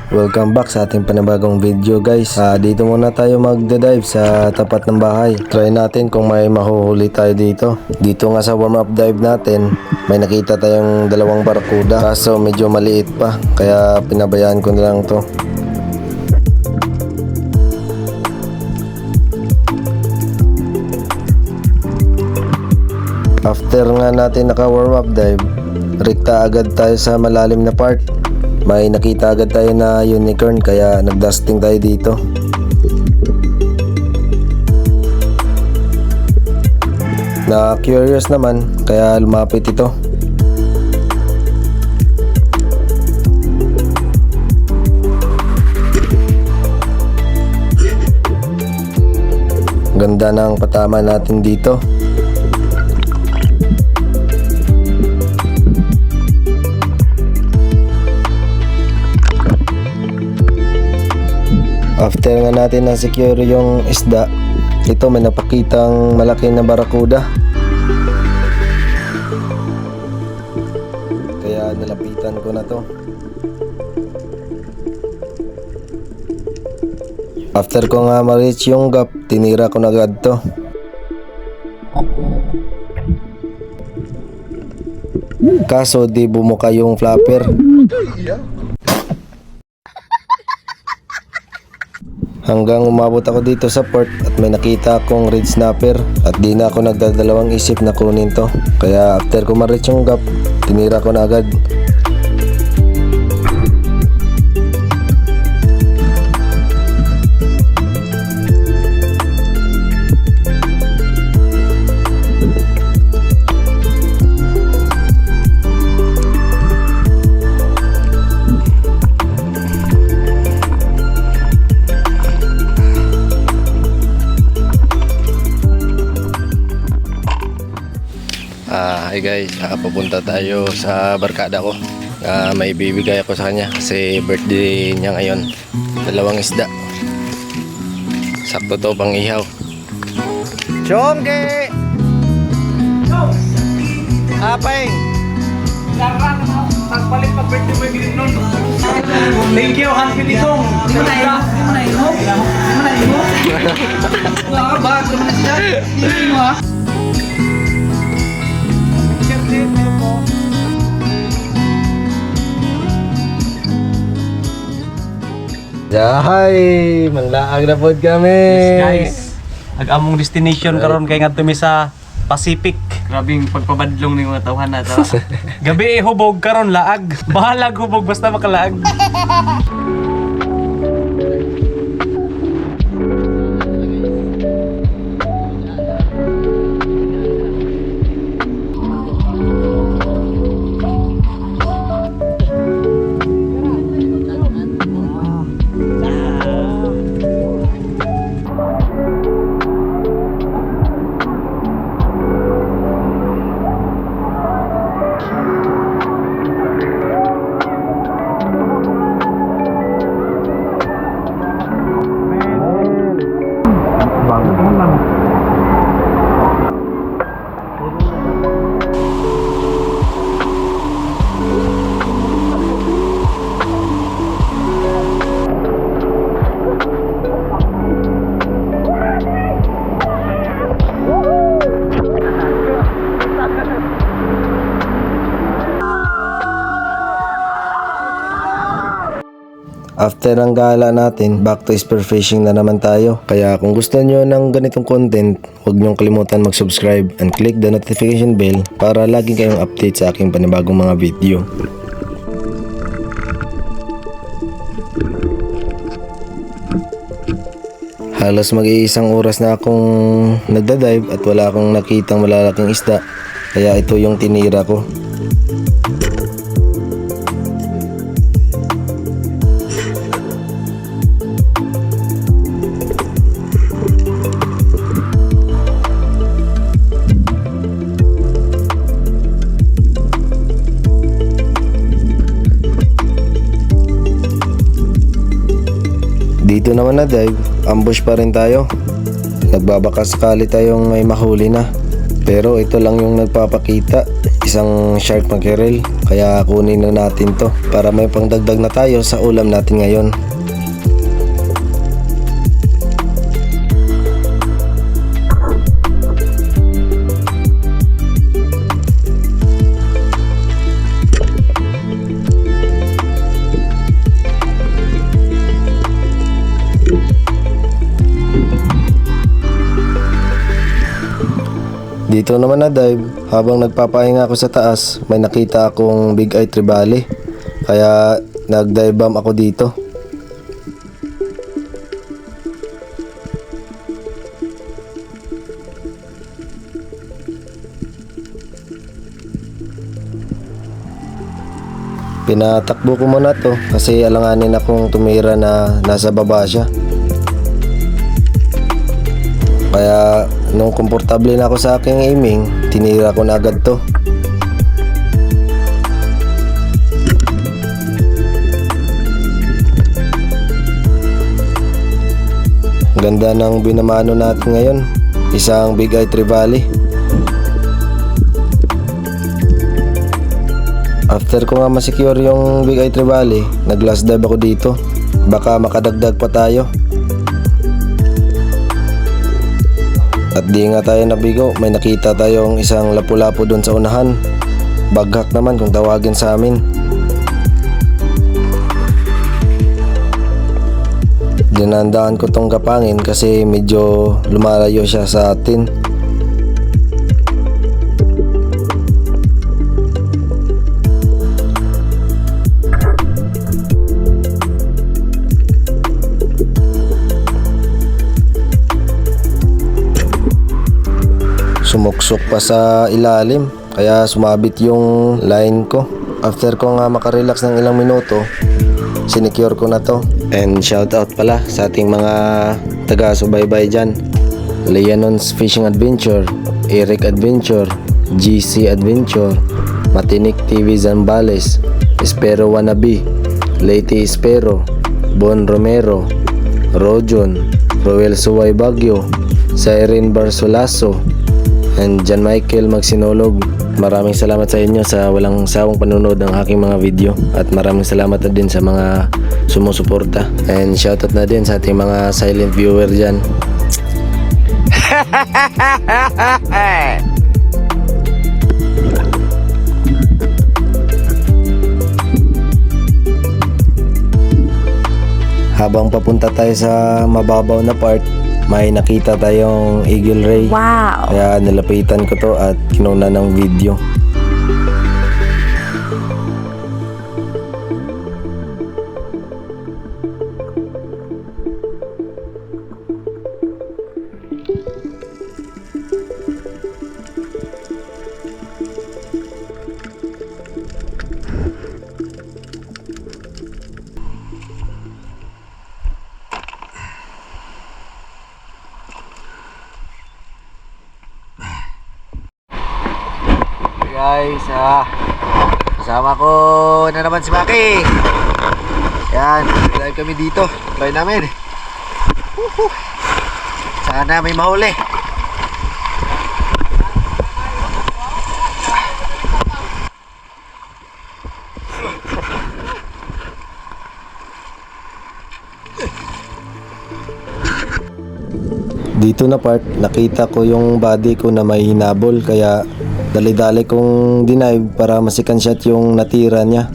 Welcome back sa ating panibagong video guys. Dito muna tayo magda-dive sa tapat ng bahay. Try natin kung may mahuhuli tayo dito. Dito nga sa warm up dive natin, may nakita tayong dalawang barakuda. Kaso medyo maliit pa, kaya pinabayaan ko na lang to. After nga natin naka warm up dive, rekta agad tayo sa malalim na part. May nakita agad tayo na unicorn, kaya nagdusting tayo dito. Na curious naman, kaya lumapit ito. Ganda ng patama natin dito. After nga natin na-secure yung isda, ito may napakitang malaki na barakuda. Kaya nalapitan ko na to. After ko nga ma-reach yung gap, tinira ko na agad to. Kaso di bumuka yung flapper. Hanggang umabot ako dito sa port at may nakita akong red snapper at di na ako nagdadalawang isip na kunin to. Kaya after ko ma-reach yung gap, tinira ko na agad. Hi guys, papunta tayo sa barkada ko. May bibigay ako sa kanya kasi birthday niya ngayon. Dalawang isda. Sakto to pang ihaw. Chongge! Apeng! Pagpalit pag birthday mo yung nun. Thank you, Happy Lisong. Muna ba? Hindi mo ha? Jahay! Manlaag na pod kami! Yes guys, nag-among destination karon kay ngadto mi sa Pacific. Grabing pagpabadlong ning mga tawhan na to. Gabi hubog karon laag. Bahalag hubog basta makalaag. After ng gala natin, back to spearfishing na naman tayo. Kaya kung gusto nyo ng ganitong content, huwag nyong kalimutan mag-subscribe and click the notification bell para lagi kayong update sa aking panibagong mga video. Halos mag-iisang oras na akong nagda-dive at wala akong nakitang malalaking isda. Kaya ito yung tinira ko. Dito naman na dive, ambush pa rin tayo. Nagbabaka sakali tayong may mahuli na. Pero ito lang yung nagpapakita, isang shark mackerel. Kaya kunin na natin to para may pangdagdag na tayo sa ulam natin ngayon. Dito naman na dive, habang nagpapahinga ako sa taas, may nakita akong big eye trevally. Kaya nag-dive bomb ako dito. Pinatakbo ko muna to kasi alanganin akong tumira na nasa baba siya. Kaya nung komportable na ako sa aking aiming, tinira ko na agad to. Ganda ng binamano natin ngayon, isang big eye trevally. After ko nga masecure yung big eye trevally, nag last dive ako dito. Baka makadagdag pa tayo. At di nga tayo nabigo, may nakita tayong isang lapu-lapu doon sa unahan. Baghak naman kung tawagin sa amin. Dinandaan ko tong kapangin kasi medyo lumalayo siya sa atin. Sumuksok pa sa ilalim kaya sumabit yung line ko. After ko nga makarelax ng ilang minuto, sinecure ko na to. And shout out pala sa ating mga taga-subaybay dyan: Leonon's Fishing Adventure, Eric Adventure, GC Adventure, Matinik TV Zambales, Espero Wannabe, Lady Espero, Bon Romero, Rojon, Roel Suway Bagyo, Siren Barsolaso, and John Michael Magsinolog. Maraming salamat sa inyo sa walang sawang panunood ng aking mga video. At maraming salamat na din sa mga sumusuporta. And shoutout na din sa ating mga silent viewer dyan. Habang papunta tayo sa mababaw na part, may nakita tayong eagle ray. Wow! Kaya nilapitan ko to at kinuna ng video. Guys, kasama ko na naman si Maki. Yan, live kami dito. Try namin. Sana may mahuli. Dito na part, nakita ko yung body ko na may hinabol, kaya dali-dali kong dinive para masikan shot yung natira niya.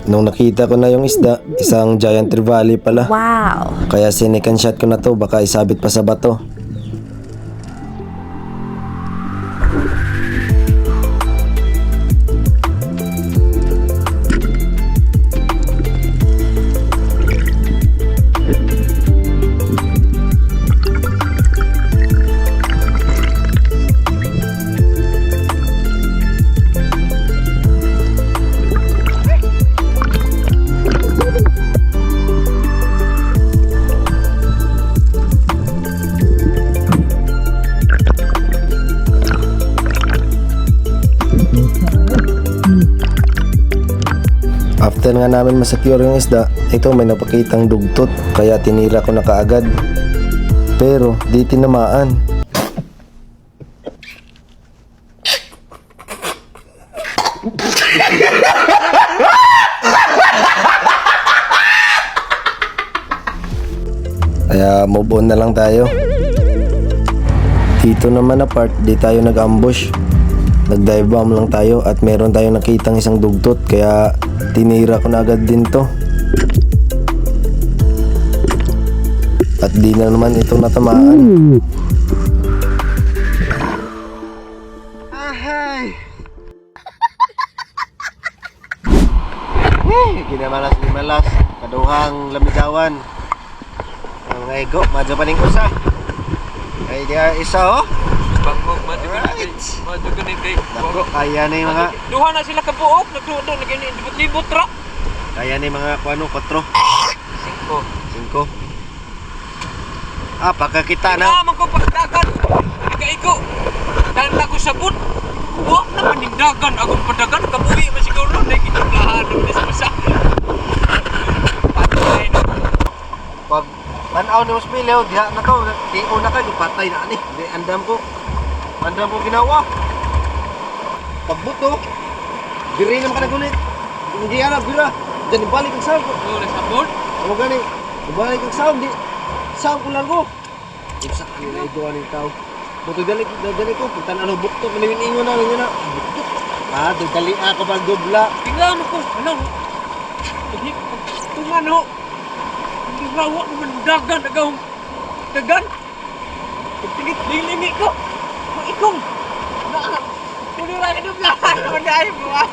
Nung nakita ko na yung isda, isang giant trevally pala. Wow! Kaya sinikan shot ko na to, baka isabit pa sa bato. After nga namin masecure yung isda, ito may napakitang dugtot, kaya tinira ko na kaagad. Pero di tinamaan. Kaya move on na lang tayo. Dito naman na part, di tayo nag-ambush. Nag-dive bomb lang tayo at meron tayong nakitang isang dugtot, kaya tinira ko na agad din to. At di na naman ito natamaan. Ahay! Kinamalas-limalas, kaduhang lamidawan. Ang mga ego, madyo pa ning usa. Ay dia isa oh. Bangkok, Alright. kay. Dako, kaya na yung mga, Duha na sila kabuok, nagdudo, nag-libot-libot ra. kaya na yung mga kuano, 4, 5. 5. Pagkakita na. Naman ko pagdagan. Ika-iko. Dahil ako sabot. Huwag naman yung dagan. Ako padagan. Kabuhi man siguro. Dahil kinablahan naman sa masa. Patay na. Pag tanaw ni Muspilyo, diha na to, tiyo na kayo, patay na ani. Di andam ko ginawa. Pagbuto, biri naman ka nagulit. Hindi yan bira. Diyan ibalik ang sound. Oo, nasabot. Ano gani? Ibalik ang sound. Di, sound ko lang ko. Ibsak nila ito ang tao. Buto dali ko. Punta na bukto. Maniwin-ingon na lang yun na. Bukto. Dali ako pag-dubla. Tingnan mo ko. Ano? Tungan ho. Hindi rawa naman dagan. Agawang dagan. Pagtingit, dilimi ko. Maikong. Puno lang ang dublahan. Manday mo ah.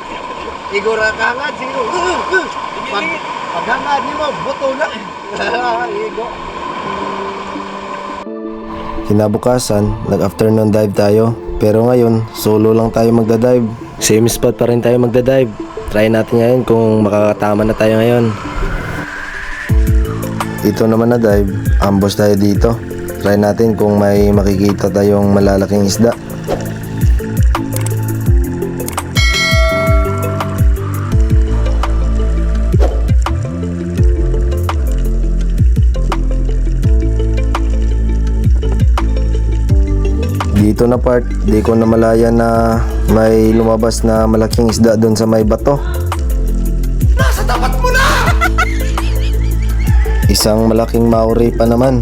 Igora ka nga, siguro. Paghangad ni mo, buto na. Igo. Kinabukasan, nag-afternoon dive tayo. Pero ngayon, solo lang tayo magda-dive. Same spot pa rin tayo magda-dive. Try natin ngayon kung makakatama na tayo ngayon. Ito naman na dive, ambush tayo dito. Try natin kung may makikita tayong malalaking isda. Dito na part, di ko namalaya na may lumabas na malaking isda doon sa may bato. Nasa tapat mo na! Isang malaking maori pa naman.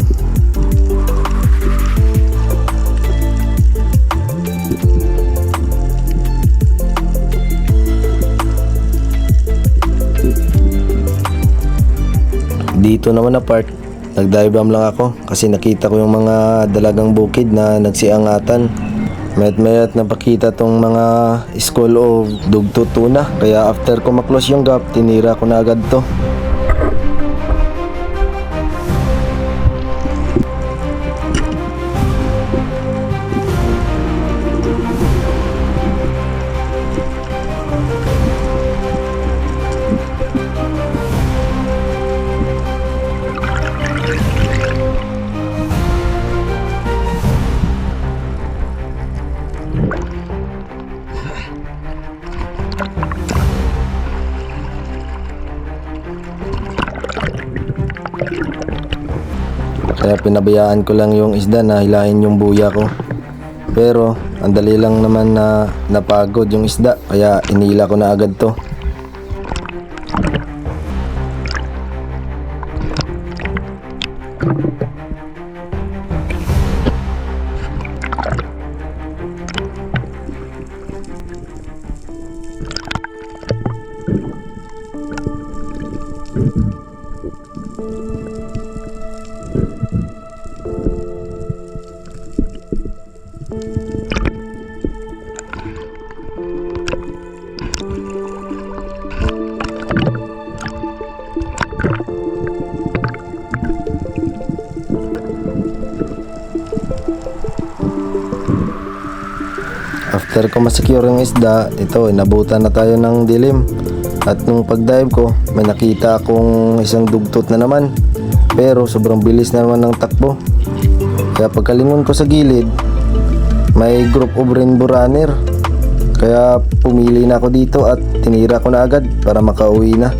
Dito naman na part, nag-dive bomb lang ako kasi nakita ko yung mga dalagang bukid na nagsiangatan. Mayat napakita tong mga school o dugto tuna, kaya after ko maklos yung gap, tinira ko na agad to. Kaya pinabayaan ko lang yung isda na hilahin yung buya ko. Pero ang dali lang naman na napagod yung isda, kaya inila ko na agad to. After ko masecure yung isda, ito, inabutan na tayo ng dilim. At nung pag-dive ko, may nakita akong isang dugtot na naman. Pero sobrang bilis na naman ng takbo. Kaya pagkalingon ko sa gilid, may group of rainbow runner. Kaya pumili na ako dito at tinira ko na agad para makauwi na.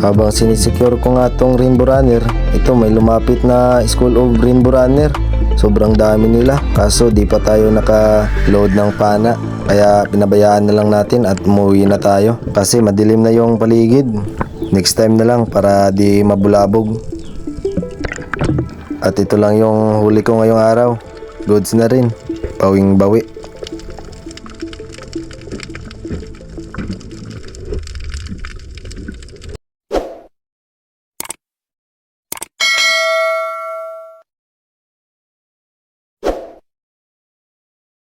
Habang sinisecure ko nga tong Rainbow Runner, ito may lumapit na School of Rainbow Runner. Sobrang dami nila, kaso di pa tayo naka-load ng pana. Kaya pinabayaan na lang natin at umuwi na tayo. Kasi madilim na yung paligid. Next time na lang para di mabulabog. At ito lang yung huli ko ngayong araw. Goods na rin. Bawing bawi.